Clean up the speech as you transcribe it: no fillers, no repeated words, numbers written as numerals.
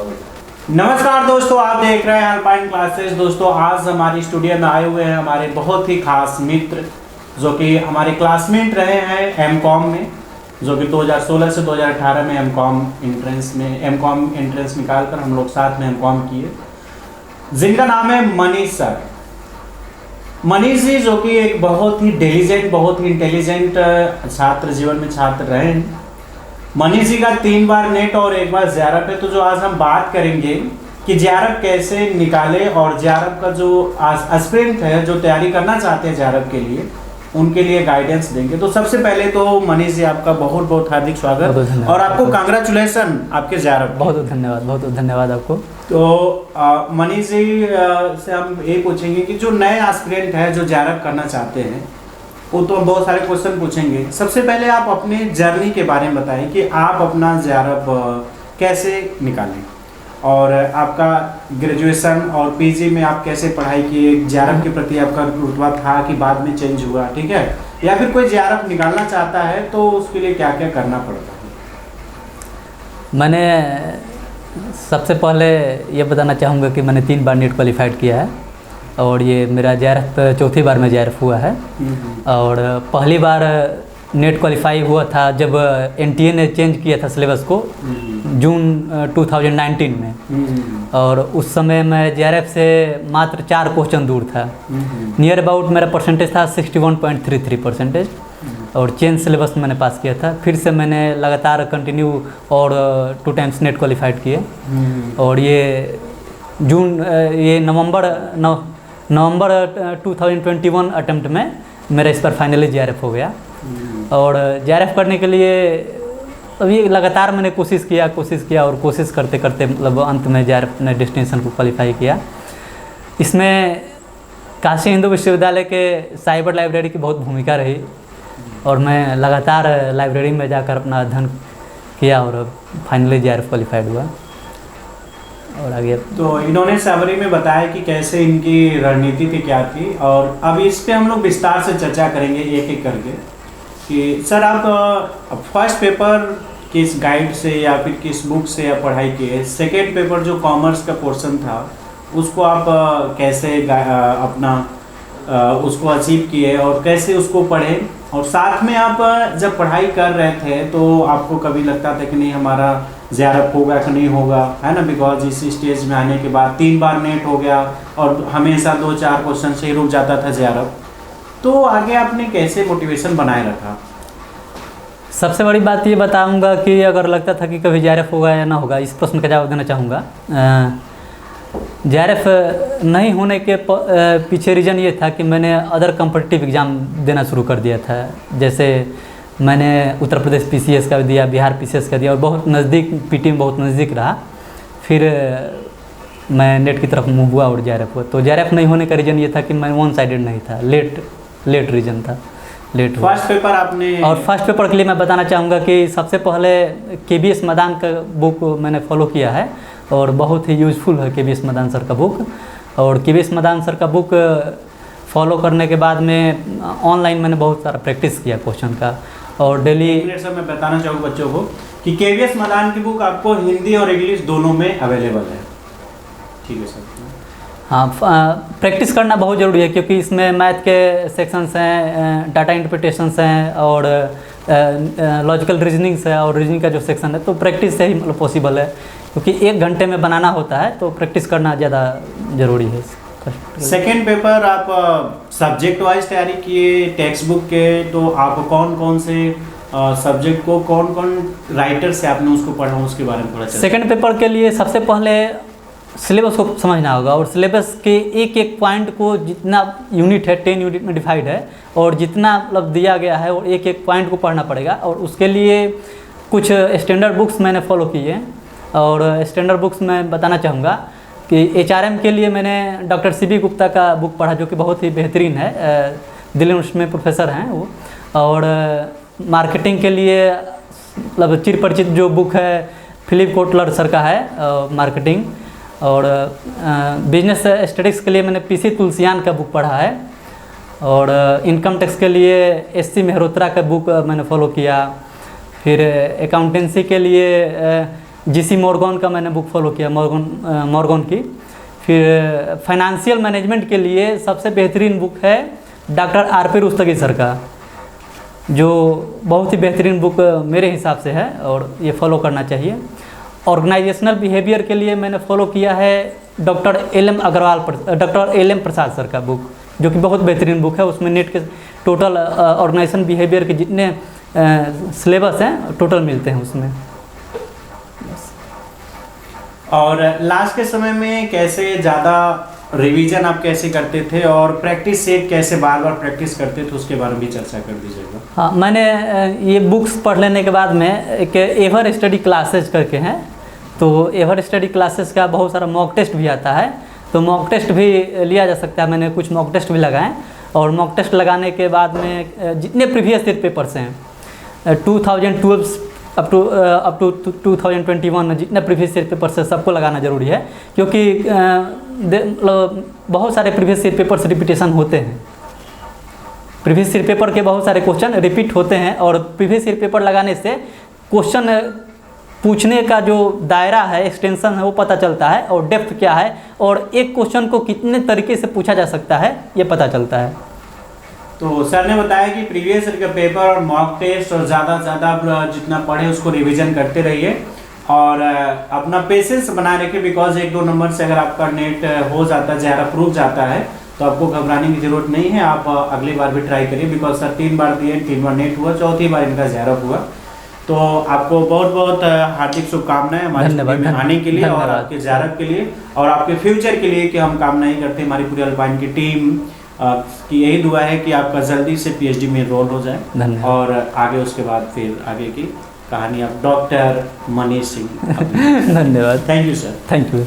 नमस्कार दोस्तों, आप देख रहे हैं अल्पाइन क्लासेस। दोस्तों आज हमारी स्टूडियो में आए हुए हैं हमारे बहुत ही खास मित्र जो कि हमारे क्लासमेट रहे हैं एमकॉम में, जो कि 2016 से 2018 में एमकॉम एंट्रेंस निकालकर हम लोग साथ में एमकॉम किए, जिनका नाम है मनीष सर। मनीष जी जो कि एक बहुत ही डिलीजेंट, बहुत ही इंटेलिजेंट छात्र, जीवन में छात्र रहे हैं। मनीष जी का 3 बार नेट और 1 बार जेआरएफ है। तो जो आज हम बात करेंगे कि जेआरएफ कैसे निकाले और जेआरएफ का जो एस्पिरेंट है जो तैयारी करना चाहते हैं जेआरएफ के लिए, उनके लिए गाइडेंस देंगे। तो सबसे पहले तो मनीष जी आपका बहुत बहुत हार्दिक स्वागत और आपको कांग्रेचुलेसन आपके जेआरएफ। बहुत धन्यवाद आपको। तो मनीष जी से हम ये पूछेंगे कि जो नए एस्पिरेंट है जो जेआरएफ करना चाहते हैं, वो तो बहुत सारे क्वेश्चन पूछेंगे। सबसे पहले आप अपने जर्नी के बारे में बताएं कि आप अपना जेआरएफ कैसे निकालें और आपका ग्रेजुएशन और पीजी में आप कैसे पढ़ाई किए, जेआरएफ के प्रति आपका रुतबा था कि बाद में चेंज हुआ, ठीक है, या फिर कोई जेआरएफ निकालना चाहता है तो उसके लिए क्या क्या करना पड़ता है। मैंने सबसे पहले ये बताना चाहूँगा कि मैंने 3 बार नेट क्वालिफाइड किया है और ये मेरा जेआरएफ 4थी बार में जेआरएफ हुआ है। और पहली बार नेट क्वालिफाई हुआ था जब एनटीए ने चेंज किया था सिलेबस को जून 2019 में, और उस समय मैं जेआरएफ से मात्र 4 क्वेश्चन दूर था। नियर अबाउट मेरा परसेंटेज था 61.33% और चेंज सिलेबस मैंने पास किया था। फिर से मैंने लगातार कंटिन्यू और 2 टाइम्स नेट क्वालिफाइड किए और ये नवंबर 2021 अटेम्प्ट में मेरा इस पर फाइनली जेआरएफ हो गया। और जेआरएफ करने के लिए अभी लगातार मैंने कोशिश किया और कोशिश करते करते मतलब अंत में जेआरएफ ने डेस्टिनेशन को क्वालिफाई किया। इसमें काशी हिंदू विश्वविद्यालय के साइबर लाइब्रेरी की बहुत भूमिका रही और मैं लगातार लाइब्रेरी में जाकर अपना अध्ययन किया और फाइनली जेआरएफ क्वालिफाइड हुआ। और आगे तो इन्होंने समरी में बताया कि कैसे इनकी रणनीति थी, क्या थी, और अब इस पे हम लोग विस्तार से चर्चा करेंगे एक एक करके कि सर आप फर्स्ट पेपर किस गाइड से या फिर किस बुक से आप पढ़ाई किए, सेकेंड पेपर जो कॉमर्स का पोर्शन था उसको आप कैसे अपना उसको अचीव किए और कैसे उसको पढ़े, और साथ में आप जब पढ़ाई कर रहे थे तो आपको कभी लगता था कि नहीं हमारा जेआरएफ होगा कि नहीं होगा, है ना, बिकॉज इस स्टेज में आने के बाद 3 बार नेट हो गया और हमेशा 2-4 क्वेश्चन से ही रुक जाता था जेआरएफ। तो आगे आपने कैसे मोटिवेशन बनाए रखा? सबसे बड़ी बात ये बताऊंगा कि अगर लगता था कि कभी जेआरएफ होगा या ना होगा, इस प्रश्न का जवाब देना चाहूँगा। जेआरएफ नहीं होने के पीछे रीज़न ये था कि मैंने अदर कॉम्पिटिटिव एग्ज़ाम देना शुरू कर दिया था। जैसे मैंने उत्तर प्रदेश पीसीएस का दिया, बिहार पीसीएस का दिया और बहुत नज़दीक पीटी में बहुत नज़दीक रहा। फिर मैं नेट की तरफ मूव हुआ और जेआरएफ हुआ। तो जेआरएफ नहीं होने का रीज़न ये था कि मैं वन साइडेड नहीं था, लेट रीज़न था, लेट हुआ। फर्स्ट पेपर आपने, और फर्स्ट पेपर के लिए मैं बताना चाहूँगा कि सबसे पहले केबीएस मदान का बुक मैंने फॉलो किया है और बहुत ही यूज़फुल है केबीएस मदान सर का बुक। और केबीएस मदान सर का बुक फॉलो करने के बाद में ऑनलाइन मैंने बहुत सारा प्रैक्टिस किया क्वेश्चन का और डेली। सर मैं बताना चाहूँगा बच्चों को कि केबीएस मदान की बुक आपको हिंदी और इंग्लिश दोनों में अवेलेबल है, ठीक है सर। हाँ, प्रैक्टिस करना बहुत ज़रूरी है क्योंकि इसमें मैथ के सेक्शंस हैं, डाटा इंटरप्रिटेशंस हैं और लॉजिकल रीजनिंग्स है और रीजनिंग का जो सेक्शन है, तो प्रैक्टिस से ही मतलब पॉसिबल है क्योंकि 1 घंटे में बनाना होता है, तो प्रैक्टिस करना ज़्यादा ज़रूरी है। सेकेंड पेपर आप सब्जेक्ट वाइज तैयारी किए टेक्स्ट बुक के, तो आप कौन कौन से सब्जेक्ट को कौन कौन राइटर से आपने उसको पढ़ा उसके बारे में थोड़ा चर्चा। सेकेंड पेपर के लिए सबसे पहले सिलेबस को समझना होगा और सिलेबस के एक पॉइंट को, जितना यूनिट है 10 यूनिट में डिवाइड है और जितना मतलब दिया गया है वो एक पॉइंट को पढ़ना पड़ेगा। और उसके लिए कुछ स्टैंडर्ड बुक्स मैंने फॉलो किए और स्टैंडर्ड बुक्स में बताना चाहूँगा कि एचआरएम के लिए मैंने डॉक्टर सीबी गुप्ता का बुक पढ़ा जो कि बहुत ही बेहतरीन है, दिल्ली यूनिवर्सिटी में प्रोफेसर हैं वो। और मार्केटिंग के लिए मतलब चिर परिचित जो बुक है फिलिप कोटलर सर का है मार्केटिंग। और बिजनेस स्टडीज़ के लिए मैंने पीसी तुलसियान का बुक पढ़ा है। और इनकम टैक्स के लिए एससी मेहरोत्रा का बुक मैंने फॉलो किया। फिर अकाउंटेंसी के लिए जीसी मॉर्गन का मैंने बुक फॉलो किया, मॉर्गन की। फिर फाइनेंशियल मैनेजमेंट के लिए सबसे बेहतरीन बुक है डॉक्टर आर.पी. रुस्तगी सर का, जो बहुत ही बेहतरीन बुक मेरे हिसाब से है और ये फॉलो करना चाहिए। ऑर्गेनाइजेशनल बिहेवियर के लिए मैंने फॉलो किया है डॉक्टर एल.एम. प्रसाद सर का बुक, जो कि बहुत बेहतरीन बुक है। उसमें नेट के टोटल ऑर्गेनाइजेशन बिहेवियर के जितने सिलेबस हैं टोटल मिलते हैं उसमें। और लास्ट के समय में कैसे ज़्यादा रिवीजन आप कैसे करते थे और प्रैक्टिस सेट कैसे बार बार प्रैक्टिस करते थे, उसके बारे में भी चर्चा कर दीजिएगा। हाँ, मैंने ये बुक्स पढ़ लेने के बाद में एक एवर स्टडी क्लासेज करके हैं, तो एवर स्टडी क्लासेस का बहुत सारा मॉक टेस्ट भी आता है, तो मॉक टेस्ट भी लिया जा सकता है। मैंने कुछ मॉक टेस्ट भी लगाए और मॉक टेस्ट लगाने के बाद में जितने प्रीवियस ईयर पेपर्स हैं 2012 अप टू 2021 में जितने प्रीवियस ईयर पेपर्स है सबको लगाना ज़रूरी है, क्योंकि बहुत सारे प्रीवियस ईयर पेपर्स रिपीटेशन होते हैं। प्रीवियस ईयर पेपर के बहुत सारे क्वेश्चन रिपीट होते हैं और प्रीवियस ईयर पेपर लगाने से क्वेश्चन पूछने का जो दायरा है, एक्सटेंशन है, वो पता चलता है और डेप्थ क्या है और एक क्वेश्चन को कितने तरीके से पूछा जा सकता है ये पता चलता है। तो सर ने बताया कि प्रीवियस ईयर का पेपर और मॉक टेस्ट और ज़्यादा से ज़्यादा जितना पढ़े उसको रिवीजन करते रहिए और अपना पेशेंस बनाए रखिए, बिकॉज 1-2 नंबर से अगर आपका नेट हो जाता है, ज़्यादा प्रूफ जाता है, तो आपको घबराने की ज़रूरत नहीं है। आप अगली बार भी ट्राई करिए, बिकॉज सर 3 बार दिए, 3 बार नेट हुआ, चौथी बार इनका ज़्यादा हुआ। तो आपको बहुत बहुत हार्दिक शुभकामनाएं हमारे स्टूडियो में आने के लिए और आपके ज़्यारत के लिए और आपके फ्यूचर के लिए, कि हम कामनाएं करते हैं हमारी पूरी अल्पाइन की टीम की यही दुआ है कि आपका जल्दी से पीएचडी में एनरोल हो जाए और आगे उसके बाद फिर आगे की कहानी आप डॉक्टर मनीष सिंह। धन्यवाद। Thank you sir. Thank you.